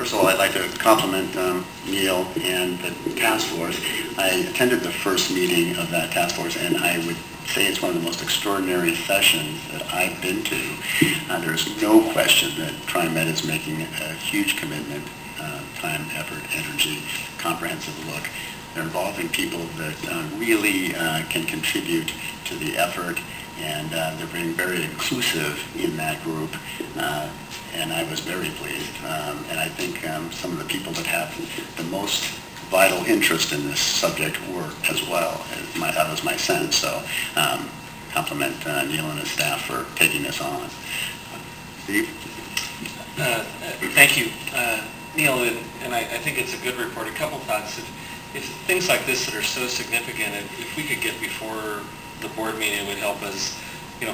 First of all, I'd like to compliment Neil and the task force. I attended the first meeting of that task force, and I would say it's one of the most extraordinary sessions that I've been to. There's no question that TriMet is making a huge commitment, time, effort, energy, comprehensive look. They're involving people that really can contribute to the effort, and they're being very inclusive in that group. And I was very pleased. And I think some of the people that have the most vital interest in this subject were as well. That was my sense. So compliment Neil and his staff for taking this on. Steve? Thank you, Neil. And I think it's a good report. A couple thoughts. If things like this that are so significant, if we could get before the board meeting, it would help us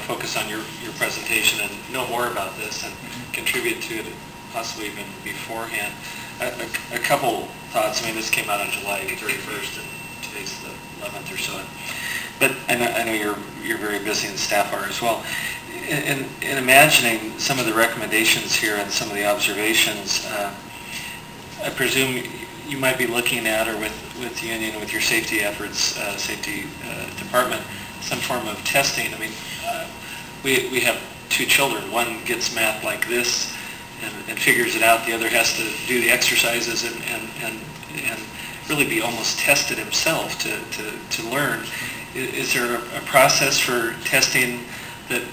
focus on your presentation and know more about this and contribute to it possibly even beforehand. A couple thoughts. I mean, this came out on July 31st, and today's the 11th or so. But I know you're very busy, and staff are as well. In imagining some of the recommendations here and some of the observations, I presume you might be looking at, or with the union, with your safety efforts, safety department, some form of testing. I mean, we have two children. One gets math like this and figures it out. The other has to do the exercises and really be almost tested himself to learn. Is there a process for testing that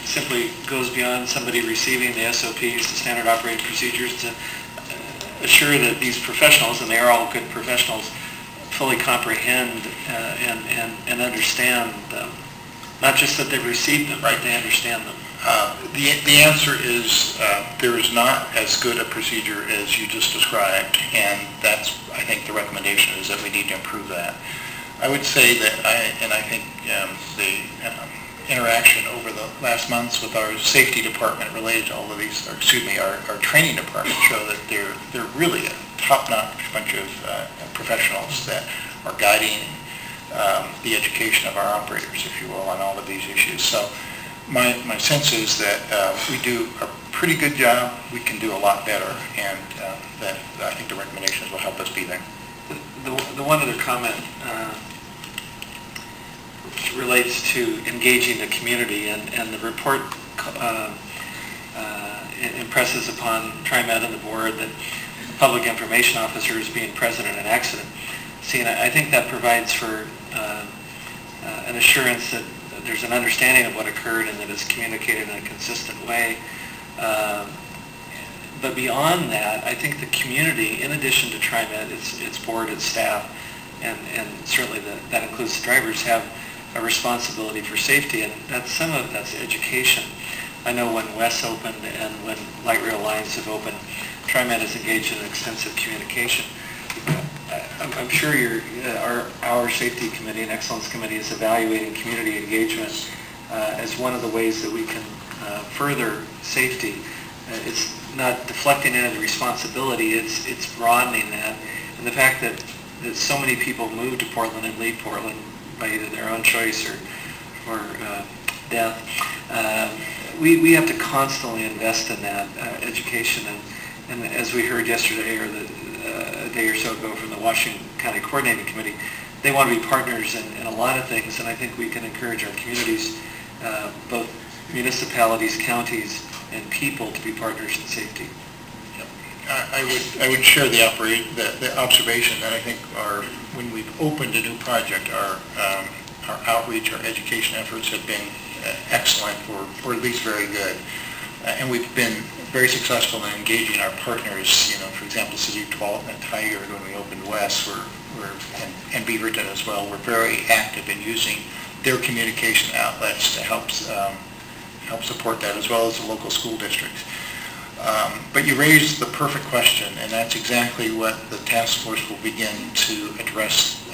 simply goes beyond somebody receiving the SOPs, the standard operating procedures, to assure that these professionals, and they are all good professionals, fully comprehend and understand them? Not just that they've received them, right? They understand them. The answer is there is not as good a procedure as you just described, and that's, I think, the recommendation is that we need to improve that. I would say that I think the interaction over the last months with our safety department related to all of these, our training department, show that they're really a top-notch bunch of professionals that are guiding the education of our operators, if you will, on all of these issues. So my sense is that we do a pretty good job. We can do a lot better, and that I think the recommendations will help us be there. The one other comment relates to engaging the community, and the report impresses upon TriMet and the board that the public information officer is being present in an accident scene. I think that provides for an assurance that there's an understanding of what occurred and that it's communicated in a consistent way. But beyond that, I think the community, in addition to TriMet, its board, its staff, and certainly that includes the drivers, have a responsibility for safety, and some of that's education. I know when WES opened and when Light Rail Lines have opened, TriMet is engaged in extensive communication. I'm sure our safety committee and excellence committee is evaluating community engagement as one of the ways that we can further safety. It's not deflecting any of the responsibility, it's broadening that. And the fact that so many people move to Portland and leave Portland by either their own choice or death, we have to constantly invest in that education. And as we heard yesterday, or a day or so ago from the Washington County Coordinating Committee, they want to be partners in a lot of things, and I think we can encourage our communities, both municipalities, counties, and people, to be partners in safety. I would share the observation that I think when we've opened a new project, our outreach, our education efforts have been excellent, or at least very good. And we've been very successful in engaging our partners, for example, City of Tualatin and Tigard, when we opened WES, and Beaverton as well. We're very active in using their communication outlets to help support that, as well as the local school districts. But you raised the perfect question, and that's exactly what the task force will begin to address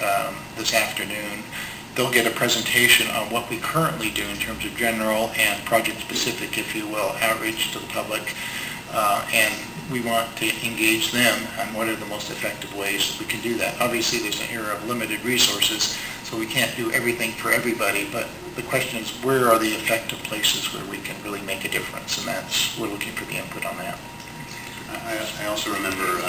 this afternoon. They'll get a presentation on what we currently do in terms of general and project-specific, if you will, outreach to the public, and we want to engage them on what are the most effective ways that we can do that. Obviously, there's an era of limited resources, so we can't do everything for everybody, but the question is, where are the effective places where we can really make a difference, and we're looking for the input on that. I I also remember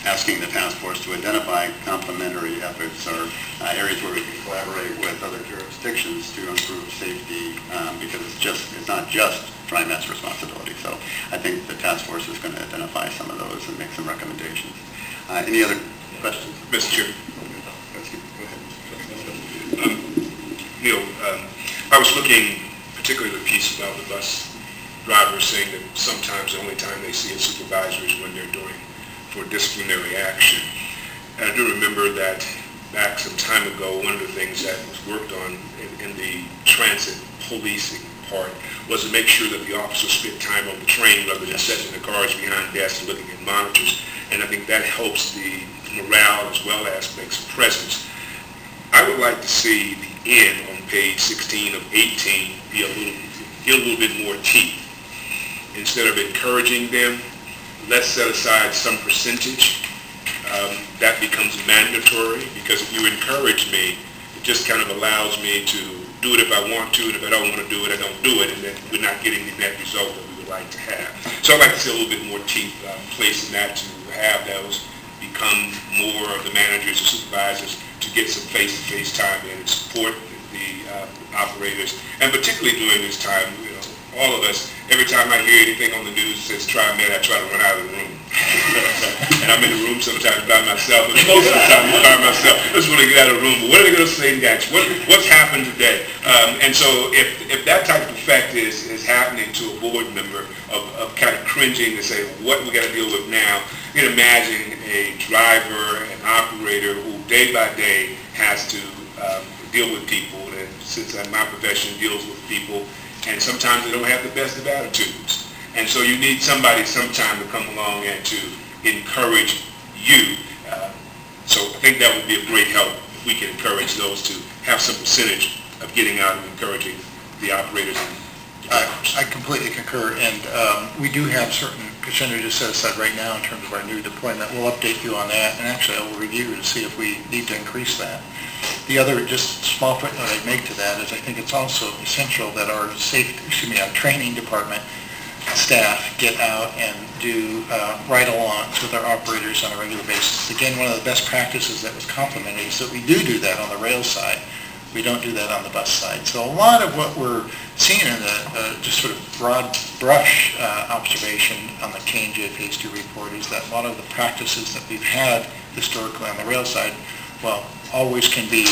asking the task force to identify complementary efforts or areas where we can collaborate with other jurisdictions to improve safety, because it's not just TriMet's responsibility. So I think the task force is going to identify some of those and make some recommendations. Any other questions? Mr. Chair. Go ahead. Neil, I was looking particularly the piece about the bus drivers saying that sometimes the only time they see a supervisor is when they're doing for disciplinary action. And I do remember that back some time ago, one of the things that was worked on in the transit policing part was to make sure that the officers spent time on the train rather than sitting in the cars behind desks and looking at monitors. And I think that helps the morale as well as makes a presence. I would like to see the end on page 16 of 18 get a little bit more teeth. Instead of encouraging them, let's set aside some percentage. That becomes mandatory, because if you encourage me, it just kind of allows me to do it if I want to, and if I don't want to do it, I don't do it, and then we're not getting the net result that we would like to have. So I'd like to see a little bit more teeth placed in that, to have those become more of the managers or supervisors to get some face-to-face time in and support the operators. And particularly during this time, all of us, every time I hear anything on the news that says TriMet, I try to run out of the room. And I'm in the room sometimes by myself, but most of the time I'm by myself. I just want to get out of the room. But what are they going to say next? What's happened today? And so if that type of effect is happening to a board member of kind of cringing to say, what we got to deal with now, you can imagine a driver, an operator who day by day has to deal with people. And since my profession deals with people, and sometimes they don't have the best of attitudes. And so you need somebody sometime to come along and to encourage you. So I think that would be a great help if we can encourage those to have some percentage of getting out and encouraging the operators and drivers. I completely concur, and we do have certain percentages set aside right now in terms of our new deployment. We'll update you on that, and actually I will review to see if we need to increase that. The other just small footnote I'd make to that is I think it's also essential that our our training department staff get out and do ride-alongs with our operators on a regular basis. Again, one of the best practices that was complemented is that we do that on the rail side. We don't do that on the bus side. So a lot of what we're seeing in the just sort of broad brush observation on the K&J Phase 2 report is that a lot of the practices that we've had historically on the rail side, well, always can be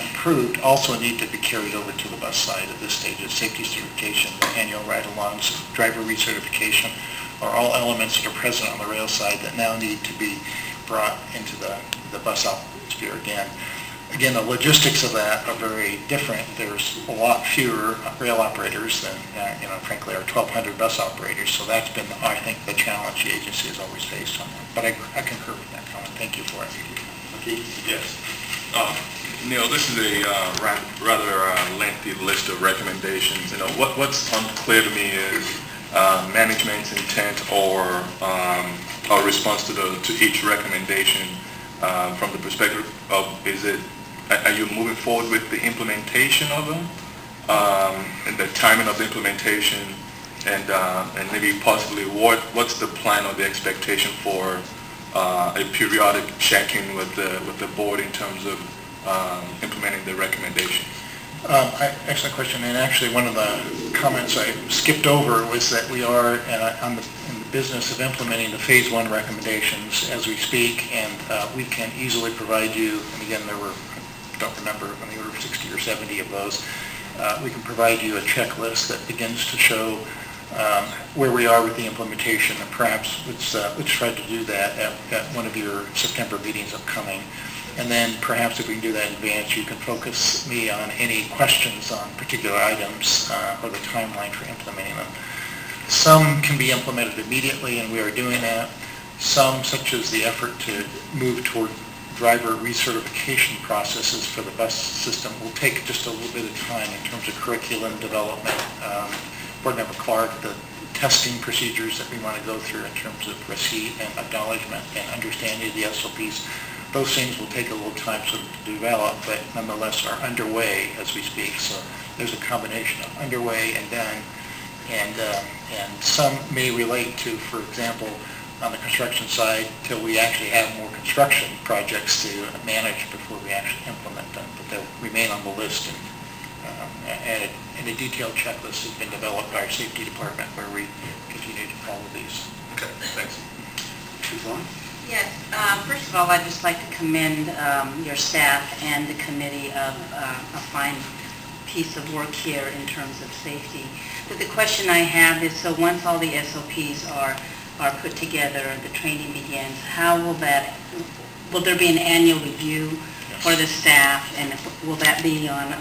improved, also need to be carried over to the bus side at this stage. Safety certification, annual ride-alongs, driver recertification are all elements that are present on the rail side that now need to be brought into the bus sphere again. Again, the logistics of that are very different. There's a lot fewer rail operators than, frankly, our 1,200 bus operators. So that's been, I think, the challenge the agency has always faced on that. But I concur with that comment. Thank you for it. Okay. Yes. Neil, this is a rather lengthy list of recommendations. What's unclear to me is management's intent or response to each recommendation from the perspective of are you moving forward with the implementation of them and the timing of the implementation and maybe possibly what's the plan or the expectation for a periodic check-in with the board in terms of implementing the recommendations? Excellent question. And actually, one of the comments I skipped over was that we are in the business of implementing the Phase 1 recommendations as we speak, and we can easily provide you, and again, there were, I don't remember, on the order of 60 or 70 of those. We can provide you a checklist that begins to show where we are with the implementation, and perhaps let's try to do that at one of your September meetings upcoming. And then perhaps if we can do that in advance, you can focus me on any questions on particular items or the timeline for implementing them. Some can be implemented immediately, and we are doing that. Some, such as the effort to move toward driver recertification processes for the bus system, will take just a little bit of time in terms of curriculum development. Board Member Clark, the testing procedures that we want to go through in terms of receipt and acknowledgement and understanding of the SOPs, those things will take a little time to develop, but nonetheless are underway as we speak. So there's a combination of underway and done, and some may relate to, for example, on the construction side till we actually have more construction projects to manage before we actually implement them. But they'll remain on the list, and a detailed checklist has been developed by our safety department where we continue to follow these. Okay, thanks. Yvonne? Yes, first of all, I'd just like to commend your staff and the committee of a fine piece of work here in terms of safety. But the question I have is, so once all the SOPs are put together and the training begins, how will there be an annual review for the staff, and will that be on,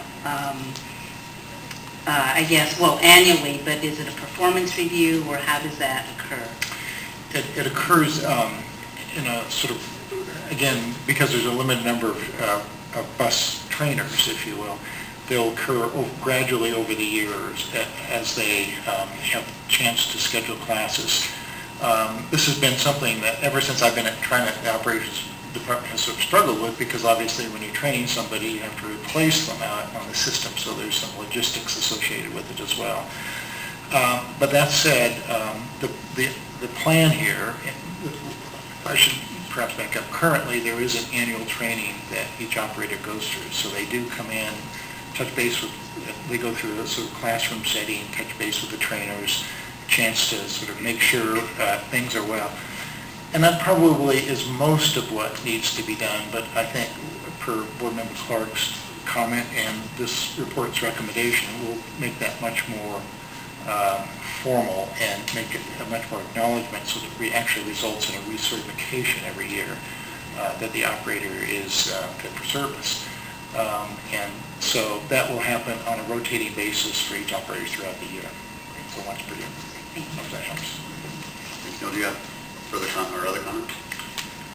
I guess, well, annually, but is it a performance review, or how does that occur? It occurs in a sort of, again, because there's a limited number of bus trainers, if you will, they'll occur gradually over the years as they have a chance to schedule classes. This has been something that ever since I've been at TriMet, the operations department has sort of struggled with, because obviously when you're training somebody, you have to replace them out on the system, so there's some logistics associated with it as well. But that said, the plan here, I should perhaps back up. Currently, there is an annual training that each operator goes through. So they do come in, touch base with, they go through a sort of classroom setting, touch base with the trainers, chance to sort of make sure things are well. And that probably is most of what needs to be done, but I think per Board Member Clark's comment and this report's recommendation, we'll make that much more formal and make it a much more acknowledgement, so that it actually results in a recertification every year that the operator is fit for service. And so that will happen on a rotating basis for each operator throughout the year. So once per year. Thank you. Do you have further comment or other